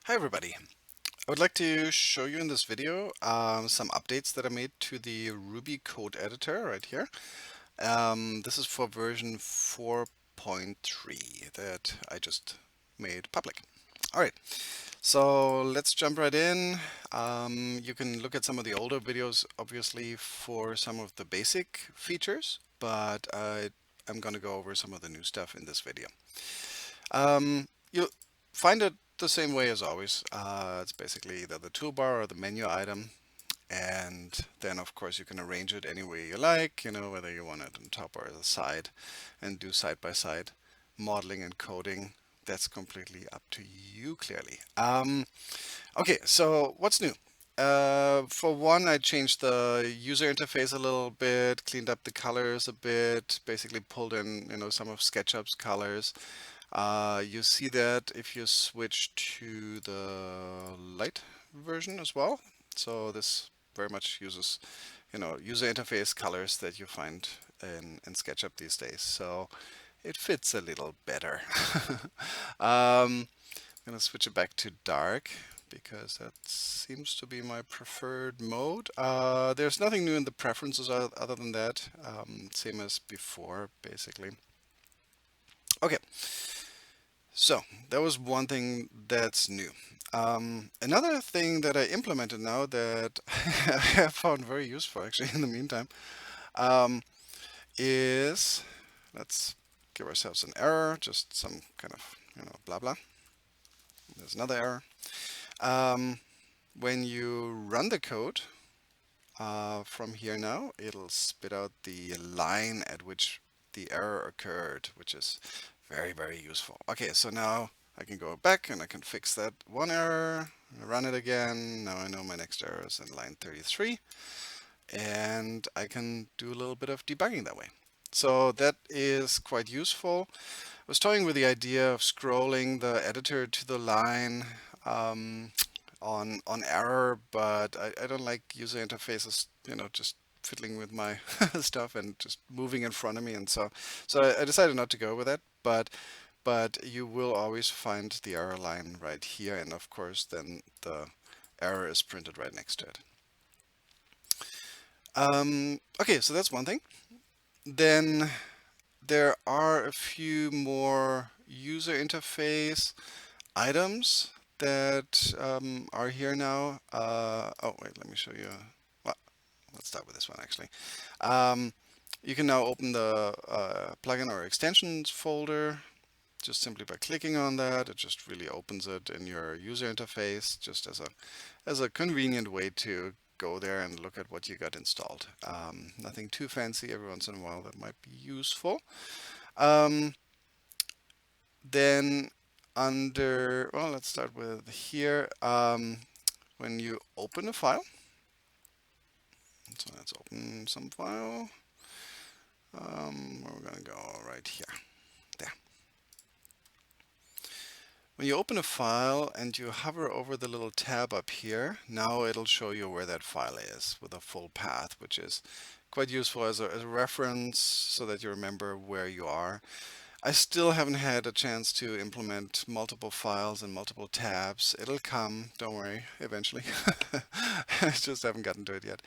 Hi everybody. I would like to show you in this video some updates that I made to the Ruby code editor right here. This is for version 4.3 that I just made public. Alright, so let's jump right in. You can look at some of the older videos obviously for some of the basic features, but I'm going to go over some of the new stuff in this video. You'll find it the same way as always. It's basically either the toolbar or the menu item, and then of course you can arrange it any way you like, whether you want it on top or the side, and do side-by-side modeling and coding. That's completely up to you, clearly. Okay, so what's new? For one, I changed the user interface a little bit, cleaned up the colors a bit, basically pulled in, some of SketchUp's colors. You see that if you switch to the light version as well. So this very much uses, user interface colors that you find in SketchUp these days. So it fits a little better. I'm gonna switch it back to dark because that seems to be my preferred mode. There's nothing new in the preferences other than that. Same as before, basically. Okay. So that was one thing that's new. Another thing that I implemented now that I have found very useful actually in the meantime is, let's give ourselves an error, just some kind of, blah blah. There's another error. When you run the code from here now, it'll spit out the line at which the error occurred, which is very, very useful. Okay, so now I can go back and I can fix that one error, run it again. Now I know my next error is in line 33, and I can do a little bit of debugging that way. So that is quite useful. I was toying with the idea of scrolling the editor to the line on error, but I don't like user interfaces, just fiddling with my stuff and just moving in front of me, and so I decided not to go with that. But you will always find the error line right here, and of course then the error is printed right next to it. Okay, so that's one thing. Then there are a few more user interface items that are here now. Oh wait, let me show you. Well, let's start with this one actually. You can now open the plugin or extensions folder just simply by clicking on that. It just really opens it in your user interface, just as a convenient way to go there and look at what you got installed. Nothing too fancy. Every once in a while that might be useful. Then under, well, let's start with here. When you open a file, so let's open some file. We're gonna go right here. There. When you open a file and you hover over the little tab up here, now it'll show you where that file is with a full path, which is quite useful as a reference so that you remember where you are. I still haven't had a chance to implement multiple files and multiple tabs. It'll come, don't worry, eventually. I just haven't gotten to it yet.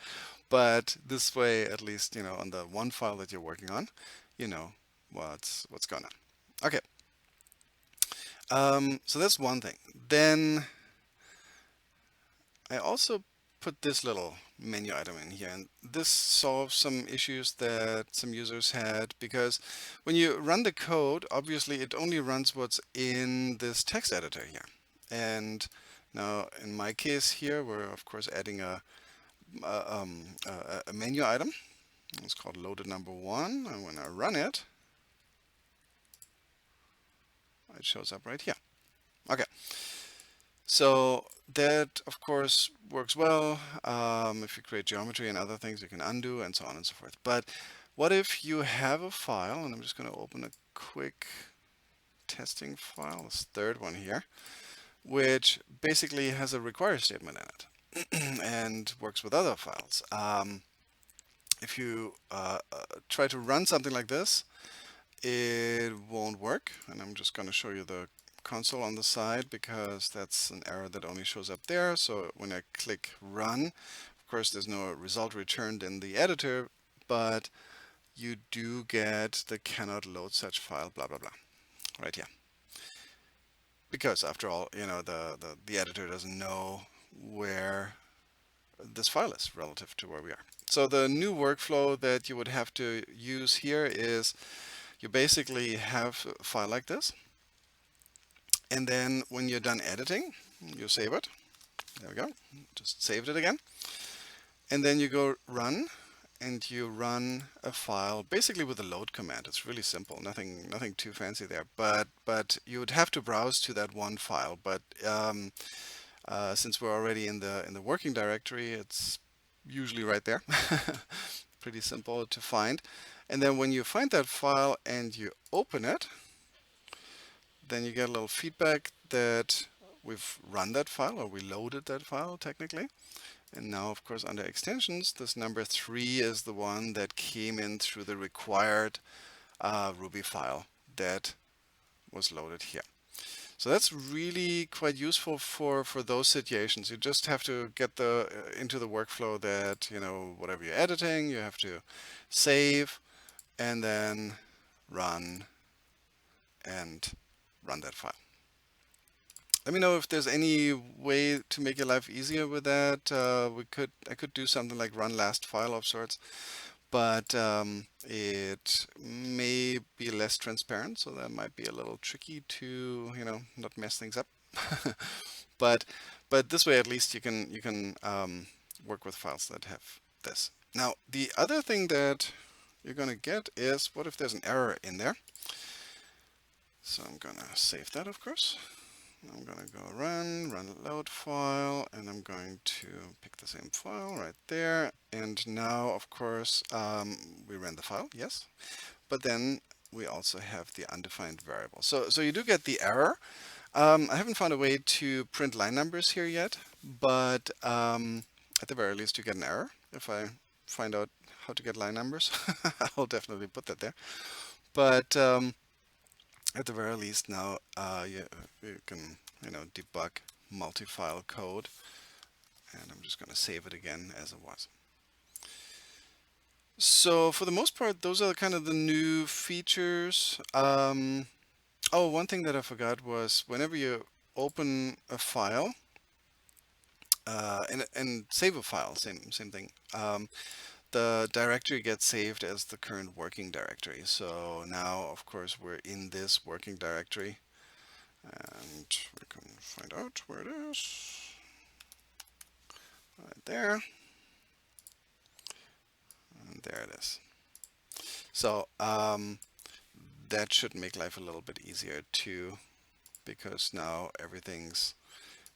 But this way, at least, on the one file that you're working on, you know what's going on. Okay. So that's one thing. Then I also put this little menu item in here, and this solves some issues that some users had, because when you run the code, obviously it only runs what's in this text editor here. And now in my case here, we're of course adding a menu item. It's called loaded number 1, and when I run it, it shows up right here. Okay. So that, of course, works well. If you create geometry and other things, you can undo and so on and so forth. But what if you have a file, and I'm just going to open a quick testing file, this third one here, which basically has a require statement in it and works with other files. If you try to run something like this, it won't work, and I'm just going to show you the console on the side because that's an error that only shows up there. So when I click run, of course there's no result returned in the editor, but you do get the cannot load such file blah blah blah right here. Because after all, the editor doesn't know where this file is relative to where we are. So the new workflow that you would have to use here is you basically have a file like this, and then when you're done editing, you save it. There we go. Just saved it again. And then you go run, and you run a file basically with a load command. It's really simple, nothing too fancy there. But you would have to browse to that one file. But since we're already in the working directory, it's usually right there. Pretty simple to find. And then when you find that file and you open it, then you get a little feedback that we've run that file, or we loaded that file technically. And now, of course, under extensions, this number 3 is the one that came in through the required Ruby file that was loaded here. So that's really quite useful for those situations. You just have to get into the workflow that, whatever you're editing, you have to save and then run that file. Let me know if there's any way to make your life easier with that. I could do something like run last file of sorts, but it may be less transparent, so that might be a little tricky to not mess things up. but this way at least you can work with files that have this. Now the other thing that you're gonna get is, what if there's an error in there? So I'm gonna save that, of course. I'm going to go run load file, and I'm going to pick the same file right there. And now, of course, we ran the file, yes. But then we also have the undefined variable. So you do get the error. I haven't found a way to print line numbers here yet, but at the very least you get an error. If I find out how to get line numbers, I'll definitely put that there. But at the very least now you can debug multi-file code, and I'm just going to save it again as it was. So for the most part, those are kind of the new features. Oh, one thing that I forgot was whenever you open a file and save a file, same thing. The directory gets saved as the current working directory. So now, of course, we're in this working directory, and we can find out where it is. Right there. And there it is. So that should make life a little bit easier too, because now everything's,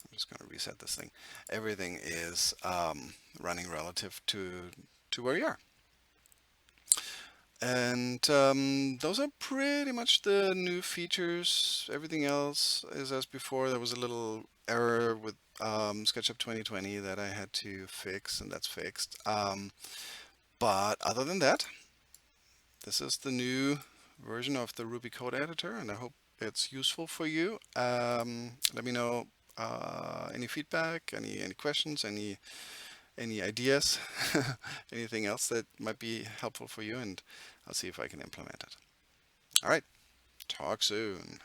I'm just going to reset this thing, everything is running relative to where you are. And those are pretty much the new features. Everything else is as before. There was a little error with SketchUp 2020 that I had to fix, and that's fixed. But other than that, this is the new version of the Ruby code editor, and I hope it's useful for you. Let me know any feedback, any questions, any ideas, anything else that might be helpful for you, and I'll see if I can implement it. All right, talk soon.